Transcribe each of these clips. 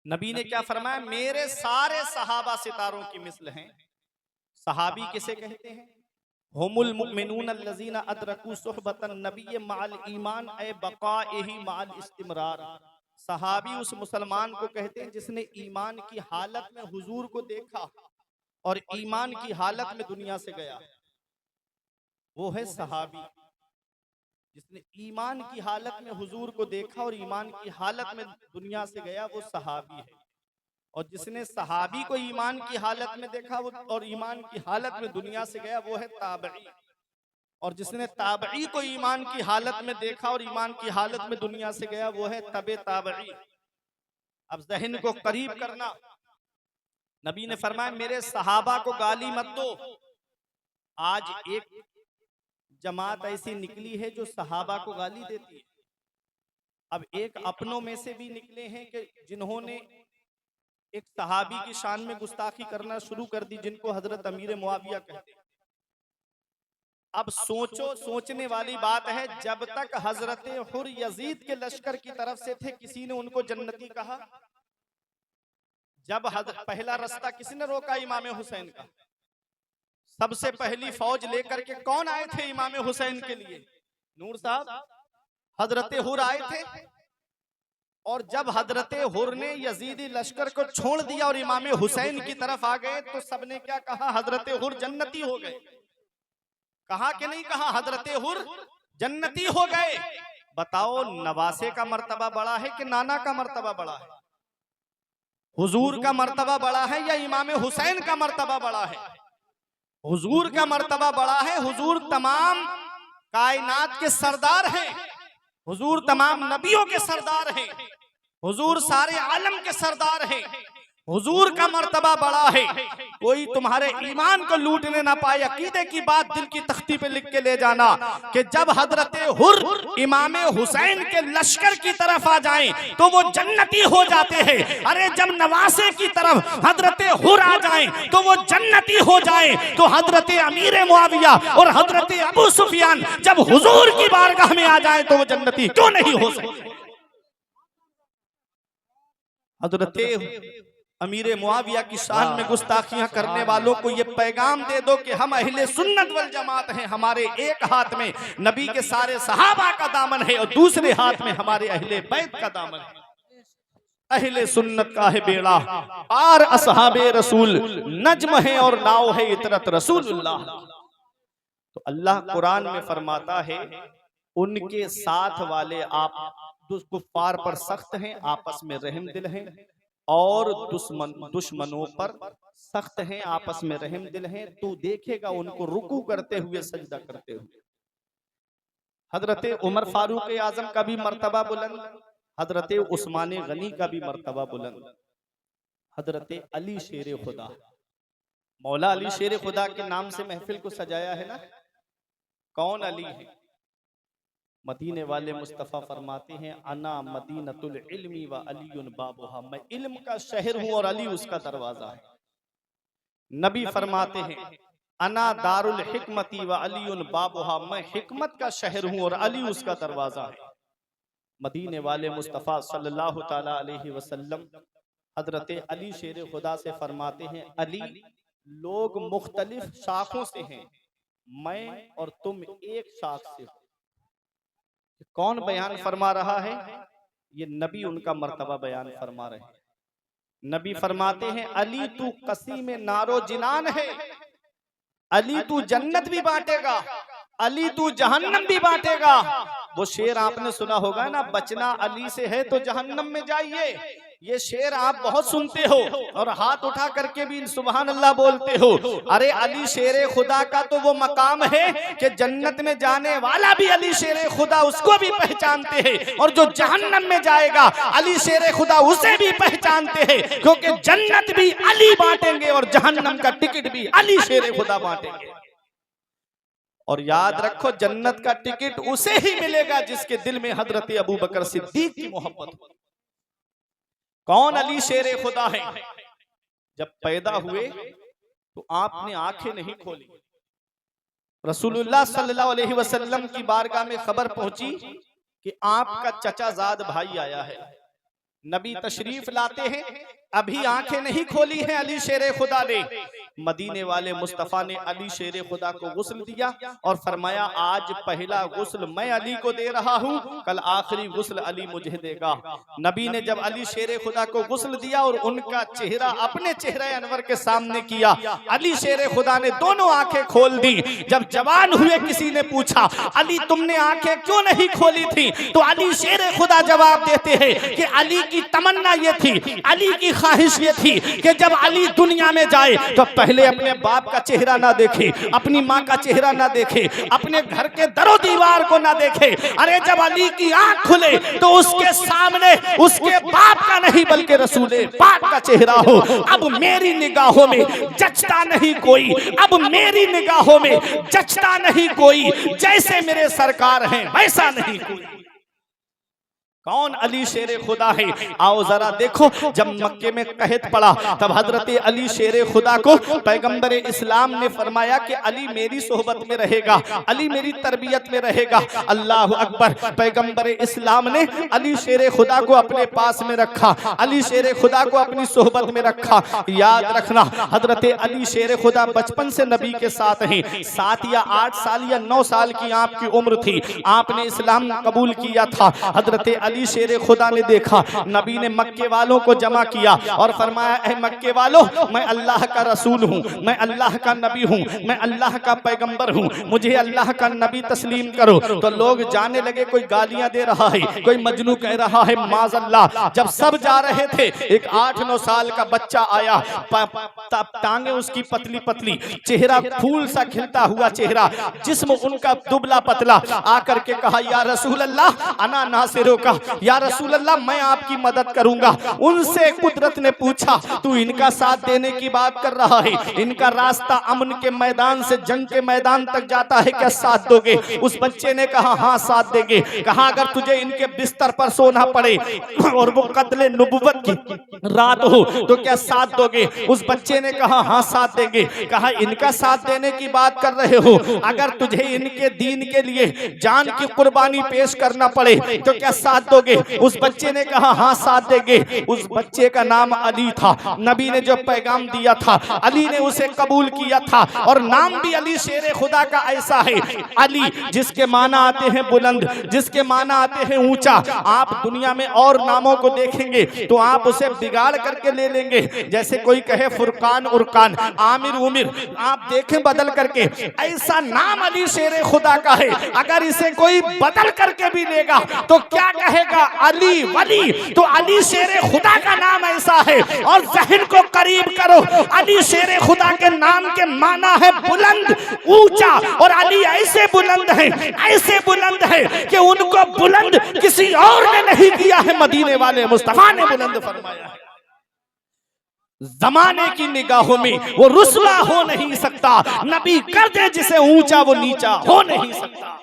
नबी ने क्या फरमाया, मेरे सारे सहाबा सितारों की मिस्ल हैं। सहाबी किसे कहते हैं? हुमुल मुमिनून अल्लज़ीना अदरकू सुहबतन नबी माल ईमान ए बक़ाइही माल इस्तिमरार। सहाबी उस मुसलमान को कहते हैं जिसने ईमान की हालत में हुजूर को देखा और ईमान की हालत में दुनिया से गया, वो है सहाबी। जिसने ईमान की हालत में हुजूर को देखा और ईमान की हालत में दुनिया से गया, वो सहाबी है। और जिसने सहाबी को ईमान की हालत में देखा वो और ईमान की हालत में दुनिया से गया, वो है ताबई। और जिसने ताबई को ईमान की हालत में देखा और ईमान की हालत में दुनिया से गया, वो है तबे ताबई। अब ज़हन को करीब करना, नबी ने फरमाया मेरे सहाबा को गाली मत दो। आज एक जमात ऐसी निकली है जो सहाबा को गाली देती है। अब एक अपनों में से भी निकले हैं कि जिन्होंने एक सहाबी की शान में गुस्ताखी करना शुरू कर दी, जिनको हजरत अमीर मुआविया कहते हैं। अब सोचो, सोचने वाली बात है, जब तक हजरत हुर यजीद के लश्कर की तरफ से थे, किसी ने उनको जन्नती कहा? जब पहला रास्ता किसने रोका? इमाम हुसैन का। सबसे पहली फौज लेकर के कौन आए थे इमाम हुसैन के लिए? नूर साहब, हजरत हुर आए थे। और जब हजरत हुर ने यजीदी लश्कर को छोड़ दिया और इमाम हुसैन की तरफ आ गए, तो सबने क्या कहा? हजरत हुर जन्नती हो गए। कहा कि नहीं कहा? हजरत हुर जन्नती हो गए। बताओ, नवासे का मर्तबा बड़ा है कि नाना का मर्तबा बड़ा है? हुजूर का मर्तबा बड़ा है या इमाम हुसैन का मर्तबा बड़ा है? हुजूर का मर्तबा बड़ा है। हुजूर तमाम कायनात के सरदार हैं, हुजूर तमाम नबियों के सरदार हैं, हुजूर सारे आलम के सरदार हैं। हुजूर का मर्तबा बड़ा है। कोई तुम्हारे ईमान को लूटने ना पाए। अकीदे की बात दिल की तख्ती पे लिख के ले जाना कि जब हजरत हुर इमाम हुसैन के लश्कर की तरफ आ जाएं तो वो जन्नती हो जाते हैं। अरे जब नवासे की तरफ हजरत हुर आ जाएं तो वो जन्नती हो जाएं, तो हजरत अमीर मुआविया और हजरत अबू सुफियान जब हुजूर की बारगाह में आ जाएं तो वो जन्नती क्यों नहीं हो सकते? हजरत अमीर मुआविया की शान में गुस्ताखियां करने वालों को ये पैगाम दे दो कि हम अहले सुन्नत वल जमात हैं। हमारे एक हाथ में नबी के सारे सहाबा का दामन है और दूसरे हाथ में हमारे अहले बैत का दामन है। अहले सुन्नत का है बेड़ा पार असहाबे रसूल, नज्म है और नाव है इतरत रसूलुल्लाह। तो अल्लाह कुरान में फरमाता है, उनके साथ वाले आप कुफ्फार पर सख्त हैं, आपस में रहम दिल हैं, और दुश्मनों पर सख्त हैं, आपस में रहम दिल हैं। तू देखेगा उनको रुकू करते हुए, सजदा करते हुए। हजरत उमर फारूक आजम का भी मर्तबा बुलंद, हजरत उस्मान गनी का भी मर्तबा बुलंद, हजरत अली शेर खुदा, मौला अली शेर खुदा के नाम से महफिल को सजाया है ना। कौन अली है? मदीने वाले मुस्तफ़ा फरमाते हैं, अना मदीनतुल इल्मी व अलीयुन बाबुहा, मैं इल्म का शहर हूँ और अली उसका दरवाजा है। नबी फरमाते हैं, अना दारुल हिकमती व अलीयुन बाबुहा, मैं हिकमत का शहर हूँ और अली उसका दरवाजा है। मदीने वाले मुस्तफ़ा सल्लल्लाहु ताला अलैहि वसल्लम हजरत अली शेर खुदा से फरमाते हैं, अली लोग मुख्तलिफ शाखों से हैं, मैं और तुम एक शाख से हो। कौन बयान फरमा रहा है? ये नबी उनका मर्तबा बयान फरमा रहे हैं। नबी फरमाते हैं, अली तू कसीम नारो जिनान है, अली तू जन्नत भी बांटेगा, अली तू जहन्नम भी बांटेगा। वो शेर आपने सुना होगा ना, बचना अली से है तो जहन्नम में जाइए। ये शेर आप बहुत सुनते हो और हाथ उठा करके भी सुभान अल्लाह बोलते हो। अरे अली शेरे खुदा का तो वो मकाम है कि जन्नत में जाने वाला भी अली शेरे खुदा उसको भी पहचानते हैं, और जो जहन्नम में जाएगा अली शेरे खुदा उसे भी पहचानते हैं, क्योंकि जन्नत भी अली बांटेंगे और जहन्नम का टिकट भी अली शेरे खुदा बांटेंगे। और याद रखो, जन्नत का टिकट उसे ही मिलेगा जिसके दिल में हजरत अबू बकर सिद्दीक की मोहब्बत हो। कौन अली शेरे खुदा है? जब पैदा हुए तो आपने आंखें नहीं खोली। रसूलुल्लाह सल्लल्लाहु अलैहि वसल्लम की बारगाह में खबर पहुंची कि आपका चचाजाद भाई आया है। नबी तशरीफ लाते हैं, अभी आंखें नहीं खोली हैं अली शेरे खुदा ने, मदीने वाले मुस्तफा ने अली शेरे खुदा को गुस्ल दिया और फरमाया आज पहला गुस्ल मैं अली को दे रहा हूं, कल आखिरी गुस्ल अली मुझे देगा। नबी ने जब अली शेरे खुदा को गुस्ल दिया और उनका चेहरा अपने चेहरे अनवर के सामने किया, अली शेरे खुदा ने दोनों आंखें खोल दी। जब जवान हुए किसी ने पूछा अली तुमने आंखें क्यों नहीं खोली थी, तो अली शेरे खुदा जवाब देते हैं कि अली की तमन्ना ये थी, अली की ख्वाहिश ये थी कि जब अली दुनिया में जाए तो पहले अपने बाप का चेहरा ना देखे, अपनी माँ का चेहरा ना देखे, अपने घर के दरो दीवार को ना देखे। अरे जब अली की आंख खुले तो उसके सामने उसके बाप का नहीं बल्कि रसूले पाक का चेहरा हो। अब मेरी निगाहों में जचता नहीं कोई, अब मेरी निगाहों में जचता नहीं कोई, जैसे मेरे सरकार हैं वैसा नहीं कोई। कौन अली शेरे खुदा है? आओ जरा देखो, जब मक्के में कहत पड़ा तब हजरत अली शेरे खुदा को पैगंबर इस्लाम ने फरमाया कि अली मेरी सोहबत में रहेगा, अली मेरी तरबियत में रहेगा। अल्लाह अकबर। पैगंबर इस्लाम ने अली शेरे खुदा को अपने पास में रखा, अली शेरे खुदा को अपनी सोहबत में रखा। याद रखना हजरत अली शेरे खुदा बचपन से नबी के साथ हैं, 7 या 8 साल या 9 साल की आपकी उम्र थी, आपने इस्लाम कबूल किया था। हजरत अली शेरे खुदा ने देखा, नबी ने मक्के वालों को जमा किया और फरमाया ऐ मक्के वालों, मैं अल्लाह का रसूल हूँ, मैं अल्लाह का नबी हूँ, मैं अल्लाह का पैगंबर हूँ, मुझे अल्लाह का नबी तस्लीम करो। तो लोग जाने लगे, कोई गालियां दे रहा है, कोई मजनू कह रहा है माज़अल्लाह। जब सब जा रहे थे एक 8-9 साल का बच्चा आया, टांगे उसकी पतली पतली, चेहरा फूल सा खिलता हुआ चेहरा, जिस्म उनका दुबला पतला, आकर के कहा या रसूल अल्लाह अना नासिरो का, या रसूल अल्लाह मैं आपकी मदद करूंगा। उनसे कुदरत ने पूछा तू इनका साथ देने की बात कर रहा है, इनका रास्ता अमन के मैदान से जंग के मैदान तक जाता है, क्या साथ दोगे? उस बच्चे ने कहा हाँ साथ देंगे। कहा अगर तुझे इनके बिस्तर पर सोना पड़े और वो कत्ले नुबुव्वत की रात हो तो क्या साथ दोगे? उस बच्चे ने कहा हाँ साथ देंगे। कहा इनका साथ देने की बात कर रहे हो, अगर तुझे इनके दीन के लिए जान की कुर्बानी पेश करना पड़े तो क्या साथ दोगे? उस बच्चे ने कहा हाँ साथ देंगे। उस बच्चे का नाम अली था, नबी ने जो पैगाम दिया था अली ने उसे कबूल किया था, और नाम भी अली शेरे खुदा का ऐसा है, अली जिसके माना आते हैं बुलंद, जिसके माना आते हैं ऊंचा। आप दुनिया में और नामों को देखेंगे तो आप उसे बिगाड़ करके ले लेंगे, जैसे कोई कहे फुरकान उरकान, आमिर उमिर, आप देखें बदल करके। ऐसा नाम अली शेरे खुदा का है, अगर इसे कोई बदल करके भी लेगा तो क्या कहेगा? अली वली। तो अली शेरे खुदा का नाम ऐसा है, और जहन को करीब करो, अली शेरे खुदा के नाम के माना है बुलंद, ऊंचा, और अली ऐसे बुलंद है, ऐसे बुलंद है कि उनको बुलंद किसी और ने नहीं किया है, मदीने वाले मुस्तफा ने बुलंद फरमाया है। जमाने की निगाहों में वो रुसवा हो नहीं सकता, नबी कर दे जिसे ऊंचा वो नीचा हो नहीं सकता।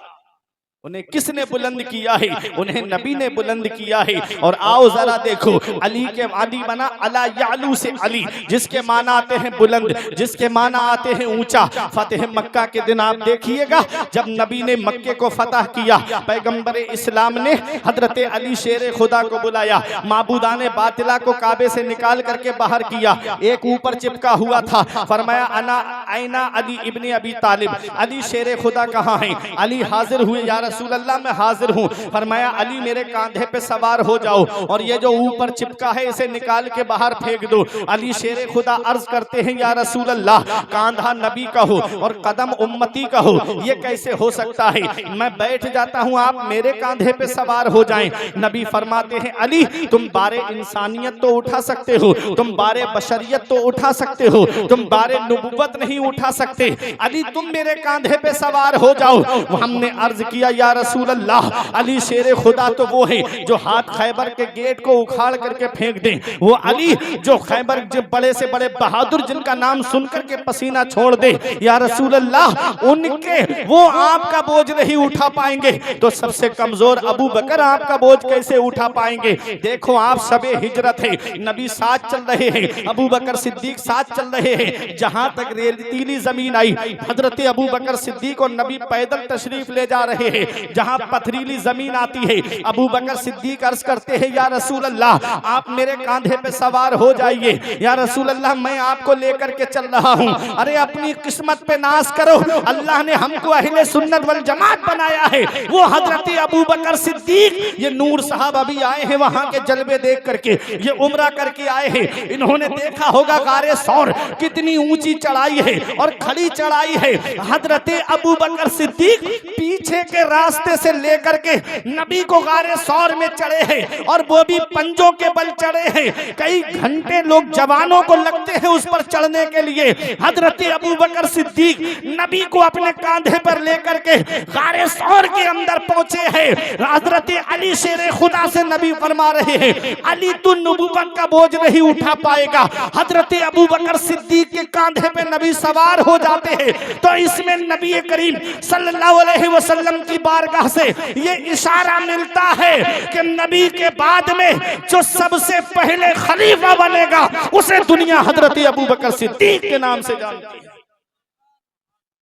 उन्हें किसने बुलंद किया है? उन्हें नबी ने बुलंद किया है। और आओ जरा देखो, अली के अली बना अला यालू से अली, जिसके माना आते हैं बुलंद, जिसके माना आते हैं ऊंचा। फतेह मक्का के दिन आप देखिएगा, जब नबी ने मक्के को फतह किया, पैगंबर इस्लाम ने हजरत अली शेरे खुदा को बुलाया, माबूदाने बातिला को काबे से निकाल करके बाहर किया, एक ऊपर चिपका हुआ था। फरमाया अना आइना अली इब्ने अबी तालिब, अली शेरे खुदा कहाँ है? अली हाजिर हुए, या रसूल अल्लाह मैं हाजिर हूँ। फरमाया अली मेरे कांधे पे सवार हो जाओ और ये जो ऊपर चिपका है इसे निकाल के बाहर फेंक दो। अली शेरे खुदा अर्ज करते हैं या रसूल अल्लाह, कांधा नबी का हो और कदम उम्मती का हो, ये कैसे हो सकता है? मैं बैठ जाता हूँ, आप मेरे कांधे पे सवार हो जाएं। नबी फरमाते हैं अली तुम बारे इंसानियत तो उठा सकते हो, तुम बारे बशरियत तो उठा सकते हो, तुम बारे नबुव्वत नहीं उठा सकते। अली तुम मेरे कांधे पे सवार हो जाओ। हमने अर्ज किया या रसूल अल्लाह, अली शेरे खुदा तो वो है जो हाथ खैबर के गेट को उखाड़ करके फेंक दे, वो अली जो खैबर जो बड़े से बड़े बहादुर जिनका नाम सुन करके पसीना छोड़ दे। या रसूल अल्लाह उनके वो आपका बोझ नहीं उठा पाएंगे, तो सबसे कमजोर अबू बकर आपका बोझ कैसे उठा पाएंगे? देखो आप सबे हिजरत है, नबी साथ चल रहे हैं, अबू बकर सिद्दीक साथ चल रहे हैं। जहां तक रेतीली जमीन आई, हजरत अबू बकर सिद्दीक और नबी पैदल तशरीफ ले जा रहे हैं। जहां पथरीली जमीन आती है, अबू बकर सिद्दीक अर्ज करते हैं या रसूल अल्लाह आप मेरे कांधे पे सवार हो जाइए, या रसूल अल्लाह मैं आपको लेकर के चल रहा हूं। अरे अपनी किस्मत पे नाज करो, अल्लाह ने हमको अहले सुन्नत वल जमात बनाया है। वो हजरत अबू बकर सिद्दीक, ये नूर साहब अभी आए हैं वहां के जलवे देख करके, ये उम्रा करके आए हैं। इन्होंने देखा होगा गारे सौर कितनी ऊंची चढ़ाई है और खड़ी चढ़ाई है। हजरत अबू बकर सिद्दीक पीछे के रास्ते से लेकर के नबी को गारे सौर में चढ़े हैं, और वो भी पंजों के बल चढ़े हैं। कई घंटे लोग जवानों को लगते हैं उस पर चढ़ने के लिए। हजरत अबू बकर सिद्दीक नबी को अपने कांधे पर लेकर के गारे सौर के अंदर पहुंचे हैं। हजरत अली शेरे खुदा से नबी फरमा रहे हैं, अली तू नबूवत का बोझ नहीं उठा पाएगा। हजरत अबू बकर सिद्दीक के कांधे पे नबी सवार हो जाते हैं। तो इसमें नबी करीम सल्लल्लाहु अलैहि वसल्लम की बारगाह से ये इशारा मिलता है कि नबी के बाद में जो सबसे पहले खलीफा बनेगा उसे दुनिया हजरत अबू बकर सिद्दीक के नाम से जानती है।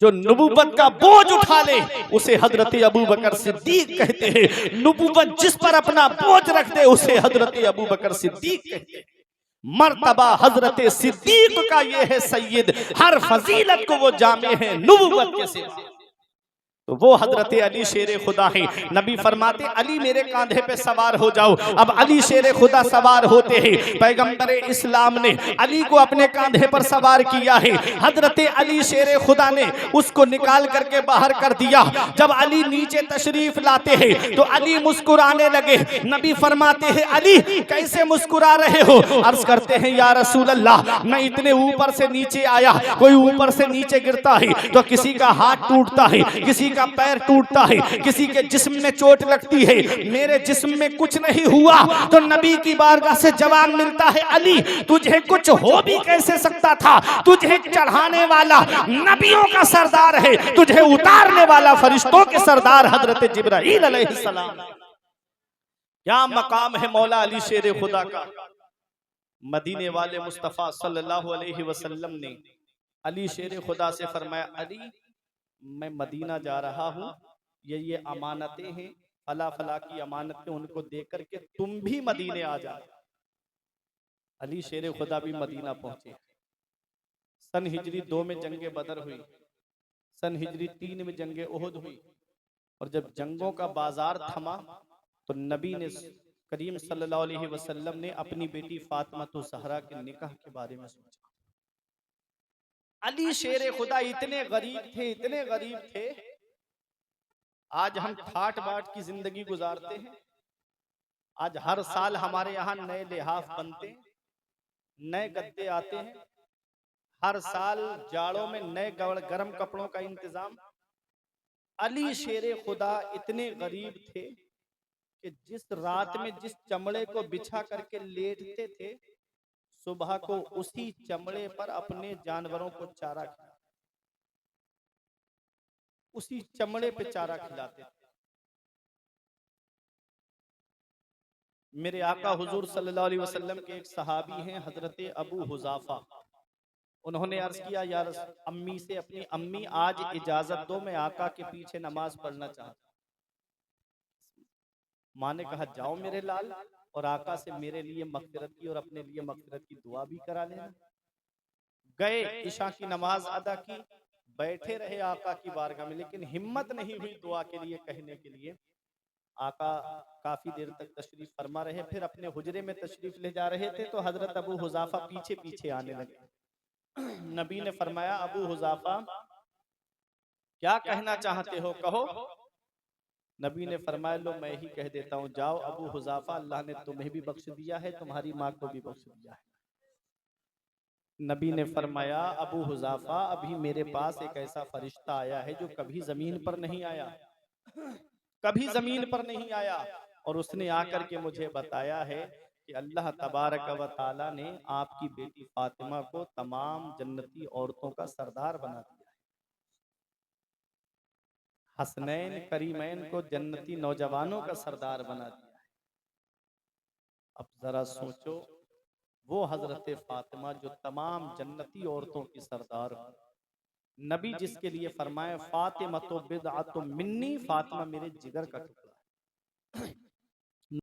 जो नबूवत का बोझ उठा ले उसे हजरत अबू बकर सिद्दीक कहते हैं। नबूवत जिस पर अपना बोझ रख दे उसे हजरत अबू बकर सिद्दीक कहते हैं। मर्तबा हजरत सिद्दीक का ये है सैयद, हर फजीलत को वो जामे है नबूवत के सिवा। तो वो हजरत अली शेरे खुदा है। नबी फरमाते अली मेरे कांधे पे सवार हो जाओ। अब अली शेरे खुदा सवार होते हैं। पैगंबर इस्लाम ने अली को अपने कांधे पर सवार किया है। हजरत अली शेरे खुदा ने उसको निकाल करके बाहर कर दिया। जब अली नीचे तशरीफ लाते हैं तो अली मुस्कुराने लगे। नबी फरमाते हैं अली कैसे मुस्कुरा रहे हो? अर्ज करते हैं या रसूल अल्लाह मैं इतने ऊपर से नीचे आया, कोई ऊपर से नीचे गिरता है तो किसी का हाथ टूटता है, किसी का पैर टूटता है, किसी के जिस्म में चोट लगती है। मेरे जिस्म में कुछ नहीं हुआ। तो नबी की बारगाह से जवाब मिलता है अली तुझे कुछ हो भी कैसे सकता था? तुझे चढ़ाने वाला नबियों का सरदार है, तुझे उतारने वाला फरिश्तों के सरदार हजरत जिब्राइल अलैहिस्सलाम। क्या मकाम है मौला अली शेर खुदा का। मदीने वाले मुस्तफा सल्लल्लाहु अलैहि वसल्लम ने अली शेर खुदा से फरमाया अली मैं मदीना जा रहा हूँ, ये अमानतें हैं, फला फला की अमानतें, उनको देकर के तुम भी मदीने आ जाओ। अली शेर खुदा भी मदीना पहुंचे। सन हिजरी 2 में जंगे बदर हुई, सन हिजरी 3 में जंगे उहुद हुई। और जब जंगों का बाजार थमा तो नबी ने करीम सल्लल्लाहु अलैहि वसल्लम ने अपनी बेटी फातिमा तो ज़हरा के निकाह के बारे में सोचा। अली शेर खुदा इतने गरीब थे, इतने गरीब थे। आज हम ठाट बाट की जिंदगी गुजारते हैं। आज हर साल हमारे यहाँ नए लिहाफ बनते हैं, नए गद्दे आते हैं। हर साल जाड़ों में नए गर्म कपड़ों का इंतजाम। अली शेर खुदा इतने गरीब थे कि जिस रात में जिस चमड़े को बिछा करके लेटते थे सुबह को उसी चमड़े पर अपने जानवरों को चारा खिलाते, उसी चमड़े पे चारा खिलाते थे। मेरे आका हुजूर सल्लल्लाहु अलैहि वसल्लम के एक सहाबी हैं हजरत अबू हुजाफा। उन्होंने अर्ज किया यार अम्मी से, अपनी अम्मी आज इजाजत दो, मैं आका के पीछे नमाज पढ़ना चाहता। माँ ने कहा जाओ मेरे लाल, और आका से मेरे लिए मगफिरत की और अपने लिए मगफिरत की दुआ भी करा लेना। गए, इशा की नमाज अदा की, बैठे रहे आका की बारगाह में, लेकिन हिम्मत नहीं हुई दुआ के लिए कहने के लिए। आका काफी देर तक तशरीफ फरमा रहे, फिर अपने हुजरे में तशरीफ ले जा रहे थे तो हजरत अबू हुजाफा पीछे पीछे आने लगे। नबी ने फरमाया अबू हुजाफा क्या कहना चाहते हो, कहो। नबी ने फरमाया लो मैं ही कह देता हूँ, जाओ अबू हुजाफा अल्लाह ने तुम्हें भी बख्श दिया है, तुम्हारी माँ को भी बख्श दिया है। नबी ने फरमाया अबू हुजाफा अभी मेरे पास एक ऐसा फरिश्ता आया है जो कभी जमीन पर नहीं आया, कभी जमीन पर नहीं आया, और उसने आकर के मुझे बताया है कि अल्लाह तबारक व तआला ने आपकी बेटी फातिमा को तमाम जन्नती औरतों का सरदार बना दिया है। हसनैन करीमैन को जन्नती नौजवानों का सरदार बना दिया है। अब जरा सोचो वो हजरत फातिमा जो तमाम जन्नती औरतों की सरदार हो, नबी जिसके लिए फरमाए फातिमा तो बिदअतु मिन्नी, फातिमा मेरे जिगर का टुकड़ा।